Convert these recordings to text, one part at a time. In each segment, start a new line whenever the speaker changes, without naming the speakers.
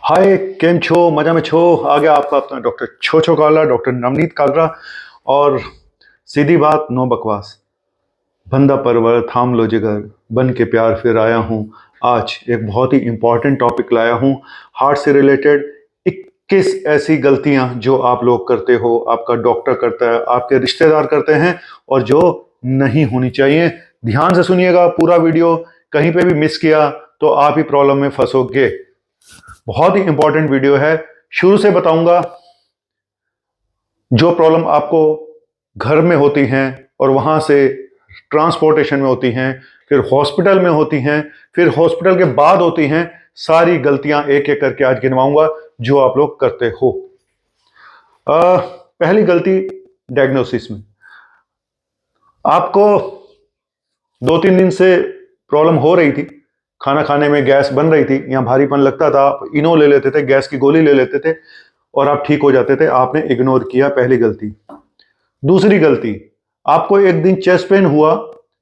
हाय, केम छो? मजा में छो? आ गया आपका अपना डॉक्टर छो छो कालरा, डॉक्टर नवनीत कालरा। और सीधी बात, नो बकवास। बंदा परवर थाम लो जिगर, बन के प्यार फिर आया हूँ। आज एक बहुत ही इंपॉर्टेंट टॉपिक लाया हूँ, हार्ट से रिलेटेड 21 ऐसी गलतियां जो आप लोग करते हो, आपका डॉक्टर करता है, आपके रिश्तेदार करते हैं और जो नहीं होनी चाहिए। ध्यान से सुनिएगा पूरा वीडियो, कहीं पे भी मिस किया तो आप ही प्रॉब्लम में फंसोगे। बहुत ही इंपॉर्टेंट वीडियो है। शुरू से बताऊंगा जो प्रॉब्लम आपको घर में होती हैं और वहां से ट्रांसपोर्टेशन में होती हैं, फिर हॉस्पिटल में होती हैं, फिर हॉस्पिटल के बाद होती हैं। सारी गलतियां एक एक करके आज गिनवाऊंगा जो आप लोग करते हो। पहली गलती, डायग्नोसिस में। आपको 2-3 दिन से प्रॉब्लम हो रही थी, खाना खाने में गैस बन रही थी या भारीपन लगता था, आप इनो ले लेते थे, गैस की गोली ले लेते थे और आप ठीक हो जाते थे। आपने इग्नोर किया, पहली गलती। दूसरी गलती, आपको एक दिन चेस्ट पेन हुआ,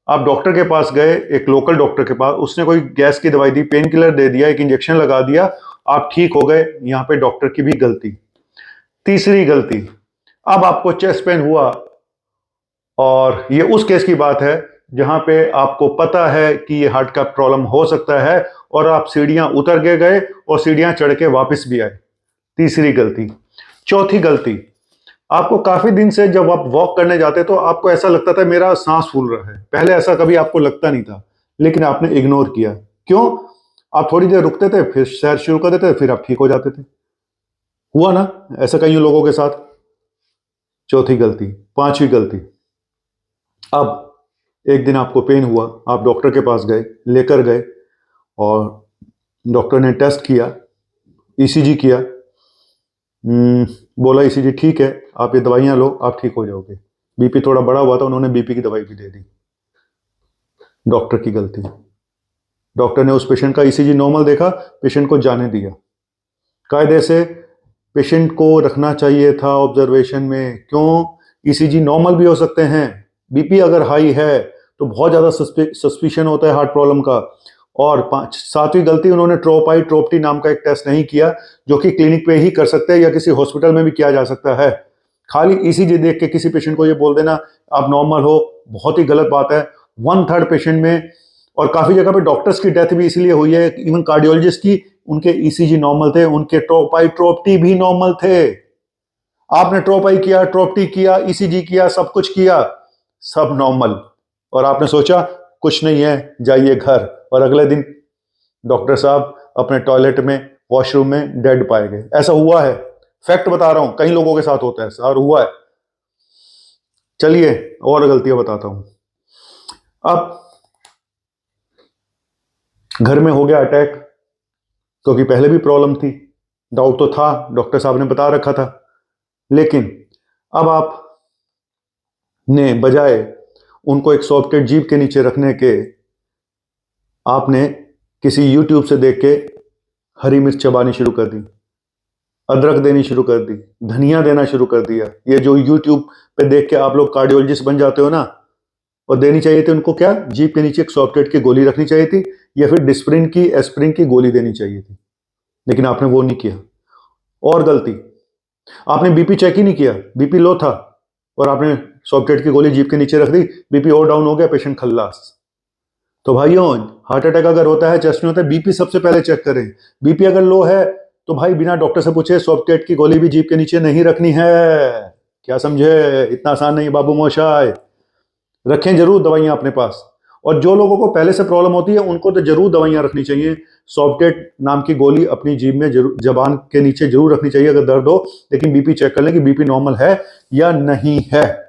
आप डॉक्टर के पास गए, एक लोकल डॉक्टर के पास, उसने कोई गैस की दवाई दी, पेन किलर दे दिया, एक इंजेक्शन लगा दिया, आप ठीक हो गए। यहां पे डॉक्टर की भी गलती। तीसरी गलती, अब आपको चेस्ट पेन हुआ और ये उस केस की बात है जहां पे आपको पता है कि ये हार्ट का प्रॉब्लम हो सकता है और आप सीढ़ियां उतर के गए और सीढ़ियां चढ़ के वापस भी आए। तीसरी गलती। चौथी गलती, आपको काफी दिन से जब आप वॉक करने जाते तो आपको ऐसा लगता था मेरा सांस फूल रहा है। पहले ऐसा कभी आपको लगता नहीं था, लेकिन आपने इग्नोर किया। क्यों? आप थोड़ी देर रुकते थे, फिर सैर शुरू कर देते थे, फिर आप ठीक हो जाते थे। हुआ ना ऐसा कई लोगों के साथ? चौथी गलती। पांचवी गलती, अब एक दिन आपको पेन हुआ, आप डॉक्टर के पास गए, लेकर गए और डॉक्टर ने टेस्ट किया, ईसीजी किया। बोला ईसीजी ठीक है, आप ये दवाइयां लो, आप ठीक हो जाओगे। बीपी थोड़ा बड़ा हुआ था, उन्होंने बीपी की दवाई भी दे दी। डॉक्टर की गलती। डॉक्टर ने उस पेशेंट का ईसीजी नॉर्मल देखा, पेशेंट को जाने दिया। कायदे से पेशेंट को रखना चाहिए था ऑब्जर्वेशन में। क्यों? ईसीजी नॉर्मल भी हो सकते हैं। बीपी अगर हाई है तो बहुत ज्यादा सस्पिशन होता है हार्ट प्रॉब्लम का। और सातवीं गलती, उन्होंने ट्रोपटी नाम का एक टेस्ट नहीं किया, जो कि क्लिनिक पे ही कर सकते हैं या किसी हॉस्पिटल में भी किया जा सकता है। खाली ईसीजी देख के किसी पेशेंट को ये बोल देना आप नॉर्मल हो, बहुत ही गलत बात है। 1/3 पेशेंट में, और काफी जगह पे डॉक्टर्स की डेथ भी इसीलिए हुई है, इवन कार्डियोलॉजिस्ट की, उनके ईसीजी नॉर्मल थे, उनके ट्रोपटी भी नॉर्मल थे। आपने ट्रोपाई किया, ट्रोपटी किया, ईसीजी किया, सब कुछ किया, सब नॉर्मल, और आपने सोचा कुछ नहीं है, जाइए घर। और अगले दिन डॉक्टर साहब अपने टॉयलेट में, वॉशरूम में डेड पाए गए। ऐसा हुआ है, फैक्ट बता रहा हूं, कई लोगों के साथ होता है ऐसा और हुआ है। चलिए और गलतियां बताता हूं। अब घर में हो गया अटैक, क्योंकि पहले भी प्रॉब्लम थी, डाउट तो था, डॉक्टर साहब ने बता रखा था, लेकिन अब आप ने बजाय उनको एक सॉफ्टवेयर जीभ के नीचे रखने के, आपने किसी यूट्यूब से देख के हरी मिर्च चबानी शुरू कर दी, अदरक देनी शुरू कर दी, धनिया देना शुरू कर दिया। ये जो यूट्यूब पे देख के आप लोग कार्डियोलॉजिस्ट बन जाते हो ना, और देनी चाहिए थी उनको क्या, जीभ के नीचे एक सॉफ्टवेयर की गोली रखनी चाहिए थी, या फिर डिस्प्रिन की, एस्प्रिन की गोली देनी चाहिए थी, लेकिन आपने वो नहीं किया। और गलती, आपने बीपी चेक ही नहीं किया, बीपी लो था और आपने सॉफ्टवेयर की गोली जीभ के नीचे रख दी, बीपी और डाउन हो गया, पेशेंट खल्लास। तो भाइयों, हार्ट अटैक अगर होता है, चेस्ट में होता है, बीपी सबसे पहले चेक करें। बीपी अगर लो है तो भाई बिना डॉक्टर से पूछे सॉफ्टवेयर की गोली भी जीभ के नीचे नहीं रखनी है। क्या समझे? इतना आसान नहीं बाबू मोशाय। रखें जरूर दवाइयां अपने पास, और जो लोगों को पहले से प्रॉब्लम होती है उनको तो जरूर दवाइयां रखनी चाहिए। सॉफ्टवेयर नाम की गोली अपनी जीभ में जरूर, जबान के नीचे जरूर रखनी चाहिए अगर दर्द हो, लेकिन बीपी चेक कर लें कि बीपी नॉर्मल है या नहीं है।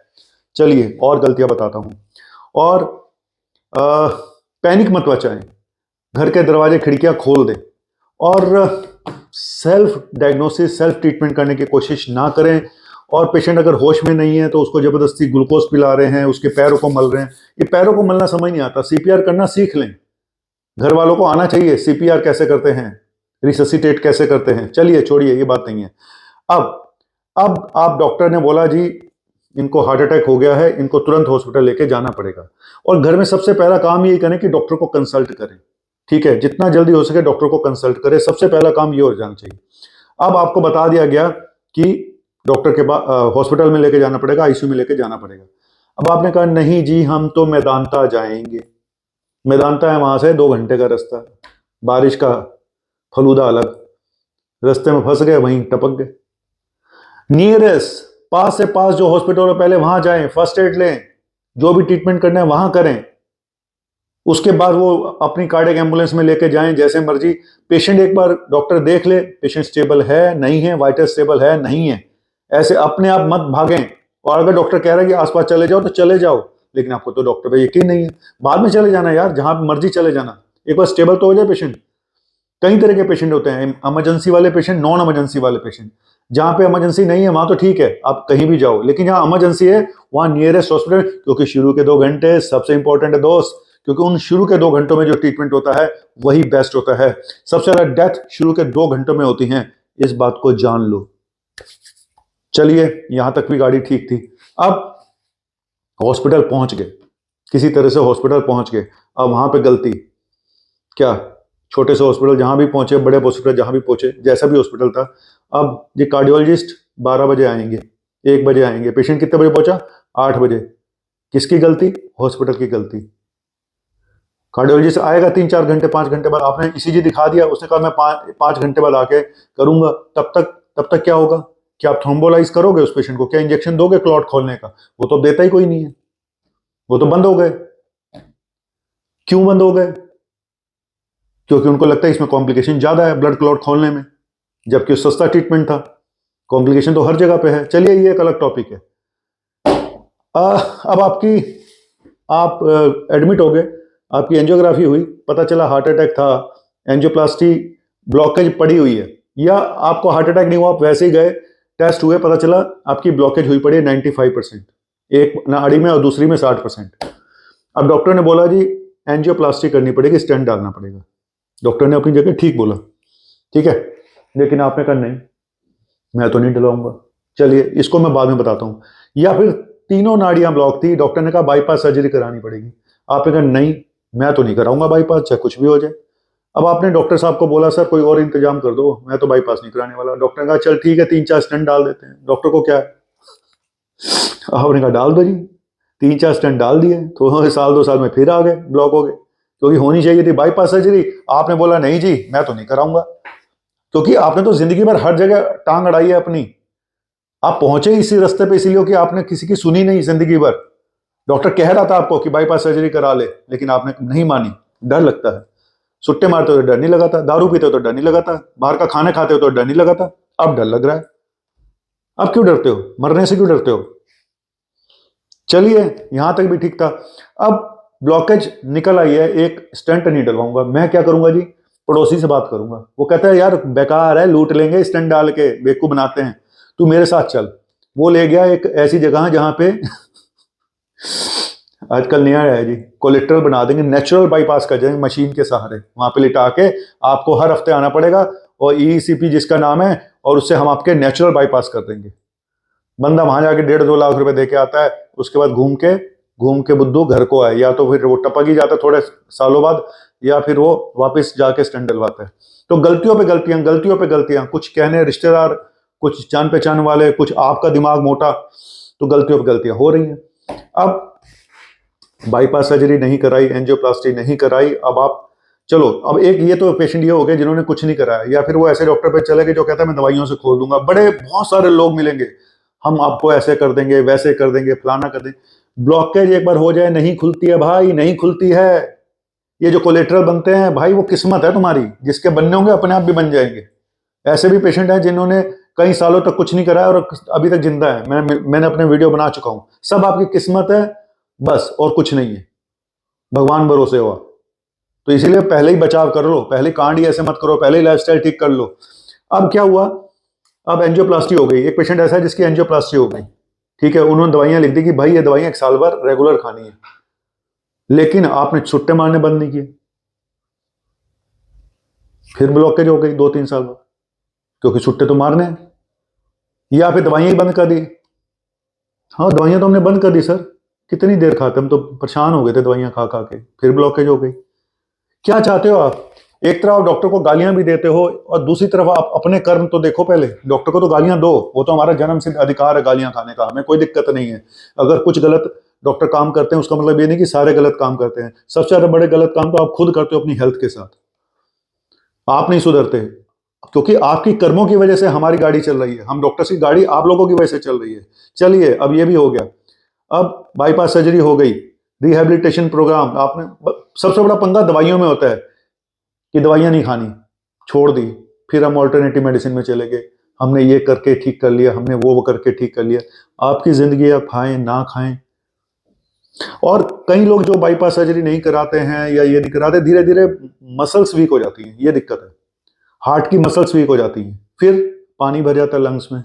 चलिए और गलतियां बताता हूं। और पैनिक मत मचाएं, घर के दरवाजे खिड़कियां खोल दें, और सेल्फ डायग्नोसिस, सेल्फ ट्रीटमेंट करने की कोशिश ना करें। और पेशेंट अगर होश में नहीं है तो उसको जबरदस्ती ग्लूकोज पिला रहे हैं, उसके पैरों को मल रहे हैं। ये पैरों को मलना समझ नहीं आता, सीपीआर करना सीख लें। घर वालों को आना चाहिए सीपीआर कैसे करते हैं, रिससिटेट कैसे करते हैं। चलिए छोड़िए, ये बात नहीं है। अब आप डॉक्टर ने बोला जी इनको हार्ट अटैक हो गया है, इनको तुरंत हॉस्पिटल लेके जाना पड़ेगा, और घर में सबसे पहला काम यही करें कि डॉक्टर को कंसल्ट करें। ठीक है, जितना जल्दी हो सके डॉक्टर को कंसल्ट करें, सबसे पहला काम ये हो जाना चाहिए। अब आपको बता दिया गया कि डॉक्टर के पास हॉस्पिटल में लेके जाना पड़ेगा, आईसीयू में लेके जाना पड़ेगा। अब आपने कहा नहीं जी हम तो मेदांता जाएंगे। मेदांता है वहां से 2 घंटे का रास्ता, बारिश का फलूदा अलग, रास्ते में फंस गए, वहीं टपक गए। नियरेस्ट पास से पास जो हॉस्पिटल है पहले वहां जाएं, फर्स्ट एड लें, जो भी ट्रीटमेंट करना है वहां करें, उसके बाद वो अपनी कार्डियक एम्बुलेंस में लेके जाएं जैसे मर्जी। पेशेंट एक बार डॉक्टर देख ले पेशेंट स्टेबल है नहीं है, वाइटल स्टेबल है नहीं है, ऐसे अपने आप मत भागें। और अगर डॉक्टर कह रहा है कि आसपास चले जाओ तो चले जाओ, लेकिन आपको तो डॉक्टर पे यकीन नहीं है, बाद में चले जाना यार, जहां मर्जी चले जाना, एक बार स्टेबल तो हो जाए पेशेंट। कई तरह के पेशेंट होते हैं, इमरजेंसी वाले पेशेंट, नॉन इमरजेंसी वाले पेशेंट। जहां पे इमरजेंसी नहीं है वहां तो ठीक है, आप कहीं भी जाओ, लेकिन जहां इमरजेंसी है वहां नियरेस्ट हॉस्पिटल, क्योंकि शुरू के 2 घंटे सबसे इंपॉर्टेंट है दोस्त, क्योंकि उन शुरू के 2 घंटों में जो ट्रीटमेंट होता है वही बेस्ट होता है। सबसे ज्यादा डेथ शुरू के 2 घंटों में होती हैं, इस बात को जान लो। चलिए यहां तक भी गाड़ी ठीक थी। अब हॉस्पिटल पहुंच गए, किसी तरह से हॉस्पिटल पहुंच गए। अब वहां पे गलती क्या, छोटे से हॉस्पिटल जहां भी पहुंचे, बड़े हॉस्पिटल जहां भी पहुंचे, जैसा भी हॉस्पिटल था, अब ये कार्डियोलॉजिस्ट 12 बजे आएंगे, 1 बजे आएंगे, पेशेंट कितने बजे पहुंचा, 8 बजे। किसकी गलती, हॉस्पिटल की गलती। कार्डियोलॉजिस्ट आएगा 3-4 घंटे 5 घंटे बाद, आपने ईसीजी दिखा दिया, उसने कहा मैं 5 घंटे बाद आके करूंगा, तब तक क्या होगा, क्या आप थ्रोम्बोलाइज करोगे उस पेशेंट को, क्या इंजेक्शन दोगे क्लॉट खोलने का, वो तो देता ही कोई नहीं है, वो तो बंद हो गए। क्यों बंद हो गए, क्योंकि उनको लगता है इसमें कॉम्प्लिकेशन ज्यादा है ब्लड क्लॉट खोलने में, जबकि सस्ता ट्रीटमेंट था। कॉम्प्लिकेशन तो हर जगह पे है, चलिए ये एक अलग टॉपिक है। अब आप एडमिट हो गए, आपकी एंजियोग्राफी हुई, पता चला हार्ट अटैक था, एंजियोप्लास्टी ब्लॉकेज पड़ी हुई है, या आपको हार्ट अटैक नहीं हुआ, आप वैसे ही गए, टेस्ट हुए, पता चला आपकी ब्लॉकेज हुई पड़ी है 95%, एक नाड़ी में और दूसरी में 60%। अब डॉक्टर ने बोला जी एंजियोप्लास्टी करनी पड़ेगी, स्टेंट डालना पड़ेगा। डॉक्टर ने अपनी जगह ठीक बोला, ठीक है, लेकिन आपने कहा नहीं मैं तो नहीं डलवाऊंगा, चलिए इसको मैं बाद में बताता हूं। या फिर तीनों नाड़ियां ब्लॉक थी, डॉक्टर ने कहा बाईपास सर्जरी करानी पड़ेगी, आपने कहा नहीं मैं तो नहीं कराऊंगा बाईपास, चाहे कुछ भी हो जाए। अब आपने डॉक्टर साहब को बोला सर कोई और इंतजाम कर दो, मैं तो बाईपास नहीं कराने वाला। डॉक्टर ने कहा चल ठीक है 3-4 स्टेंट डाल देते हैं। डॉक्टर को क्या है, आपने कहा डाल दो जी, 3-4 स्टेंट डाल दिए, तो साल 2 साल में फिर आ गए, ब्लॉक हो गए, क्योंकि होनी चाहिए थी बाईपास सर्जरी, आपने बोला नहीं जी मैं तो नहीं कराऊंगा। क्योंकि आपने तो जिंदगी भर हर जगह टांग अड़ाई है अपनी, आप पहुंचे इसी रास्ते पे इसीलिए कि आपने किसी की सुनी नहीं जिंदगी भर। डॉक्टर कह रहा था आपको कि बाईपास सर्जरी करा ले, लेकिन आपने नहीं मानी, डर लगता है, सुट्टे मारते हो तो डर नहीं लगाता, दारू पीते हो तो डर नहीं लगाता, बाहर का खाना खाते हो तो डर नहीं लगाता, अब डर लग रहा है। अब क्यों डरते हो, मरने से क्यों डरते हो। चलिए यहां तक भी ठीक था। अब ब्लॉकेज निकल आई है, एक स्टेंट नहीं डलवाऊंगा, मैं क्या करूंगा जी, पड़ोसी से बात करूंगा, वो कहता है यार बेकार है, लूट लेंगे स्टेंट डाल के, बेवकूफ बनाते हैं, तू मेरे साथ चल। वो ले गया एक ऐसी जगह जहां पे आजकल नया है जी, कोलेट्रल बना देंगे, नेचुरल बाईपास कर जाएंगे मशीन के सहारे, वहां पे लिटा के आपको हर हफ्ते आना पड़ेगा, और ईसीपी जिसका नाम है, और उससे हम आपके नेचुरल बाईपास कर देंगे। बंदा वहां जाके 1.5-2 लाख रुपए दे के आता है, उसके बाद घूम के बुद्धू घर को आए, या तो फिर वो टपक ही जाता है थोड़े सालों बाद, या फिर वो वापस जाके स्टेंट डलवाता है। तो गलतियों पे गलतियां, गलतियों पे गलतियां, कुछ कहने रिश्तेदार, कुछ जान पहचान वाले, कुछ आपका दिमाग मोटा, तो गलतियों पे गलतियां हो रही हैं। अब बाईपास सर्जरी नहीं कराई, एंजियोप्लास्टी नहीं कराई, अब आप चलो, अब एक ये तो पेशेंट ये हो गए जिन्होंने कुछ नहीं कराया, या फिर वो ऐसे डॉक्टर पे चले गए जो कहता है मैं दवाइयों से खोल दूंगा, बड़े बहुत सारे लोग मिलेंगे, हम आपको ऐसे कर देंगे, वैसे कर देंगे, फलाना कर देंगे। ब्लॉकेज एक बार हो जाए नहीं खुलती है भाई, नहीं खुलती है। ये जो कोलेट्रल बनते हैं भाई, वो किस्मत है तुम्हारी, जिसके बनने होंगे अपने आप भी बन जाएंगे। ऐसे भी पेशेंट हैं जिन्होंने कई सालों तक कुछ नहीं कराया और अभी तक जिंदा है, मैंने अपने वीडियो बना चुका हूं। सब आपकी किस्मत है बस, और कुछ नहीं है, भगवान भरोसे हुआ। तो इसीलिए पहले ही बचाव कर लो, पहले कांड ही ऐसे मत करो, पहले ही लाइफस्टाइल ठीक कर लो। अब क्या हुआ, अब एंजियोप्लास्टी हो गई, एक पेशेंट ऐसा है जिसकी एंजियोप्लास्टी हो गई, ठीक है, उन्होंने दवाइयां लिख दी कि भाई ये दवाइयां 1 साल भर रेगुलर खानी है, लेकिन आपने छुट्टे मारने बंद नहीं किए, फिर ब्लॉकेज हो गई 2-3 साल बाद, क्योंकि छुट्टे तो मारने हैं। या फिर दवाइयां ही बंद कर दी, हाँ दवाइयां तो हमने बंद कर दी सर, कितनी देर खाते, हम तो परेशान हो गए थे दवाइयां खा खा के, फिर ब्लॉकेज हो गई। क्या चाहते हो आप, एक तरफ आप डॉक्टर को गालियां भी देते हो और दूसरी तरफ आप अपने कर्म तो देखो। पहले डॉक्टर को तो गालियां दो, वो तो हमारा जन्म सिद्ध अधिकार है गालियां खाने का, हमें कोई दिक्कत नहीं है। अगर कुछ गलत डॉक्टर काम करते हैं उसका मतलब ये नहीं कि सारे गलत काम करते हैं। सबसे ज्यादा बड़े गलत काम तो आप खुद करते हो अपनी हेल्थ के साथ। आप नहीं सुधरते क्योंकि आपकी कर्मों की वजह से हमारी गाड़ी चल रही है, हम डॉक्टर्स की गाड़ी आप लोगों की वजह से चल रही है। चलिए अब ये भी हो गया, अब बाईपास सर्जरी हो गई, रिहैबिलिटेशन प्रोग्राम आपने, सबसे बड़ा पंगा दवाइयों में होता है कि दवाइयां नहीं खानी, छोड़ दी, फिर हम ऑल्टरनेटिव मेडिसिन में चले गए, हमने ये करके ठीक कर लिया, हमने वो करके ठीक कर लिया। आपकी जिंदगी आप खाएं ना खाएं। और कई लोग जो बाईपास सर्जरी नहीं कराते हैं या ये नहीं कराते, धीरे धीरे मसल्स वीक हो जाती हैं, ये दिक्कत है, हार्ट की मसल्स वीक हो जाती हैं, फिर पानी भर जाता है लंग्स में।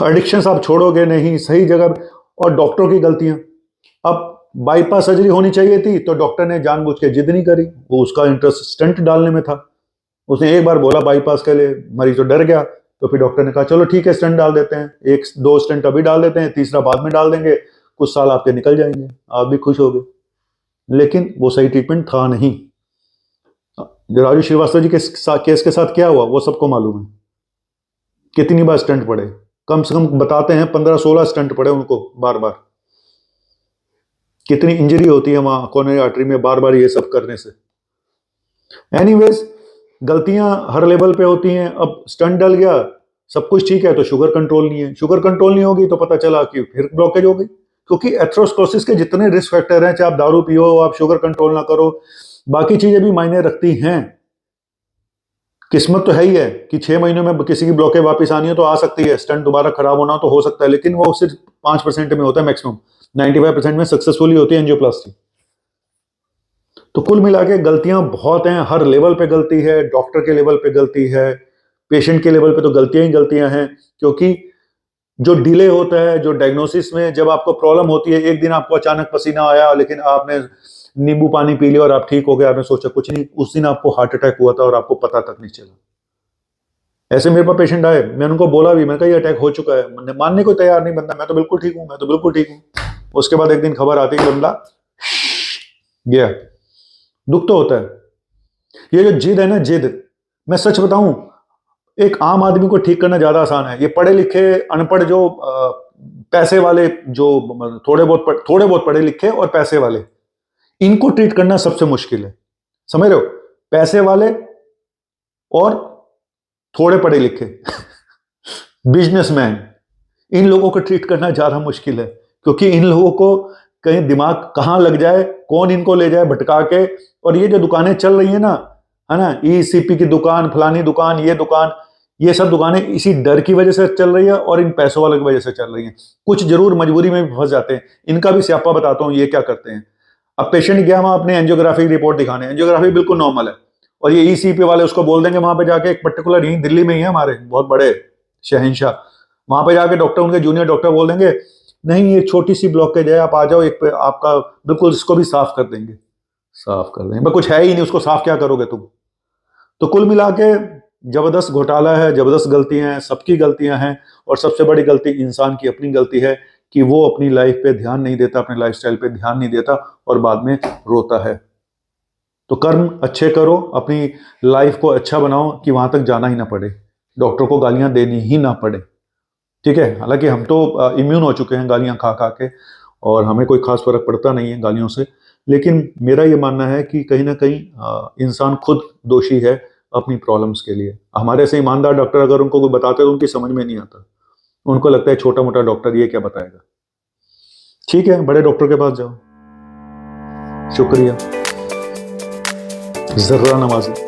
एडिक्शंस आप छोड़ोगे नहीं सही जगह। और डॉक्टरों की गलतियां, अब बाईपास सर्जरी होनी चाहिए थी तो डॉक्टर ने जानबूझ के जिद नहीं करी, वो उसका इंटरेस्ट स्टंट डालने में था। उसने एक बार बोला बाईपास के लिए, मरीज तो डर गया, तो फिर डॉक्टर ने कहा चलो ठीक है स्टंट डाल देते हैं, एक दो स्टंट अभी डाल देते हैं, तीसरा बाद में डाल देंगे, कुछ साल आपके निकल जाएंगे, आप भी खुश हो गए। लेकिन वो सही ट्रीटमेंट था नहीं। जो राजू श्रीवास्तव जी के केस के साथ क्या हुआ वो सबको मालूम है, कितनी बार स्टंट पड़े, कम से कम बताते हैं 15-16 स्टंट पड़े उनको बार बार। कितनी इंजरी होती है वहां कोरोनरी आर्टरी में बार बार ये सब करने से। एनीवेज, गलतियां हर लेवल पे होती हैं। अब स्टंट डल गया, सब कुछ ठीक है, तो शुगर कंट्रोल नहीं है, शुगर कंट्रोल नहीं होगी तो पता चला कि फिर ब्लॉकेज हो गई। क्योंकि एथेरोस्क्लेरोसिस के जितने रिस्क फैक्टर हैं, चाहे आप दारू पियो, आप शुगर कंट्रोल ना करो, बाकी चीजें भी मायने रखती हैं। किस्मत तो है ही है कि 6 महीनों में किसी की ब्लॉकेज वापस आनी हो तो आ सकती है, स्टंट दोबारा खराब होना तो हो सकता है, लेकिन वो सिर्फ 5% में होता है मैक्सिमम, 95% में सक्सेसफुली होती है एंजियोप्लास्टी। तो कुल मिला के गलतियां बहुत हैं, हर लेवल पे गलती है, डॉक्टर के लेवल पे गलती है, पेशेंट के लेवल पे तो गलतियां ही गलतियां हैं। क्योंकि जो डिले होता है, जो डायग्नोसिस में जब आपको प्रॉब्लम होती है, एक दिन आपको अचानक पसीना आया लेकिन आपने नींबू पानी पी लिया और आप ठीक हो गए, आपने सोचा कुछ नहीं, उस दिन आपको हार्ट अटैक हुआ था और आपको पता तक नहीं चला। ऐसे मेरे पास पेशेंट आए, मैंने उनको बोला भी, मैंने कहा ये अटैक हो चुका है, मानने को तैयार नहीं बंदा, मैं तो बिल्कुल ठीक हूं, मैं तो बिल्कुल ठीक हूं। उसके बाद एक दिन खबर आती है कि बंदा गया। दुख तो होता है। ये जो जिद है ना, जिद, मैं सच बताऊं, एक आम आदमी को ठीक करना ज्यादा आसान है। ये पढ़े लिखे अनपढ़ जो पैसे वाले, जो थोड़े बहुत पढ़े लिखे और पैसे वाले, इनको ट्रीट करना सबसे मुश्किल है। समझ रहे हो? पैसे वाले और थोड़े पढ़े लिखे बिजनेसमैन, इन लोगों को ट्रीट करना ज्यादा मुश्किल है। क्योंकि इन लोगों को कहीं दिमाग कहां लग जाए, कौन इनको ले जाए भटका के। और ये जो दुकानें चल रही है ना, है ना, ईसीपी की दुकान, फलानी दुकान, ये दुकान, ये सब दुकानें इसी डर की वजह से चल रही है और इन पैसों वालों की वजह से चल रही हैं। कुछ जरूर मजबूरी में भी फंस जाते हैं। इनका भी स्यापा बताता हूं ये क्या करते हैं। अब पेशेंट गया वहां अपने एंजियोग्राफी रिपोर्ट दिखाने, एंजियोग्राफी बिल्कुल नॉर्मल है, और ये ईसीपी वाले उसको बोल देंगे वहां पे जाके, एक पर्टिकुलर यहीं दिल्ली में ही है हमारे बहुत बड़े शहंशाह, वहां पे जाके डॉक्टर, उनके जूनियर डॉक्टर बोल देंगे नहीं ये छोटी सी ब्लॉकेज है, आप आ जाओ, एक पे आपका बिल्कुल इसको भी साफ कर देंगे। साफ कर देंगे, कुछ है ही नहीं, उसको साफ क्या करोगे तुम। तो कुल मिला के जबरदस्त घोटाला है, जबरदस्त गलतियां हैं, सबकी गलतियां हैं। और सबसे बड़ी गलती इंसान की अपनी गलती है कि वो अपनी लाइफ पे ध्यान नहीं देता, अपने लाइफस्टाइल पे ध्यान नहीं देता और बाद में रोता है। तो कर्म अच्छे करो, अपनी लाइफ को अच्छा बनाओ कि वहां तक जाना ही ना पड़े, डॉक्टर को गालियां देनी ही ना पड़े। ठीक है, हालांकि हम तो इम्यून हो चुके हैं गालियां खा खा के, और हमें कोई खास फर्क पड़ता नहीं है गालियों से। लेकिन मेरा ये मानना है कि कहीं ना कहीं इंसान खुद दोषी है अपनी प्रॉब्लम्स के लिए। हमारे से ईमानदार डॉक्टर अगर उनको कोई बताते तो उनकी समझ में नहीं आता, उनको लगता है छोटा मोटा डॉक्टर ये क्या बताएगा। ठीक है, बड़े डॉक्टर के पास जाओ। शुक्रिया। जर्रा नवाजी।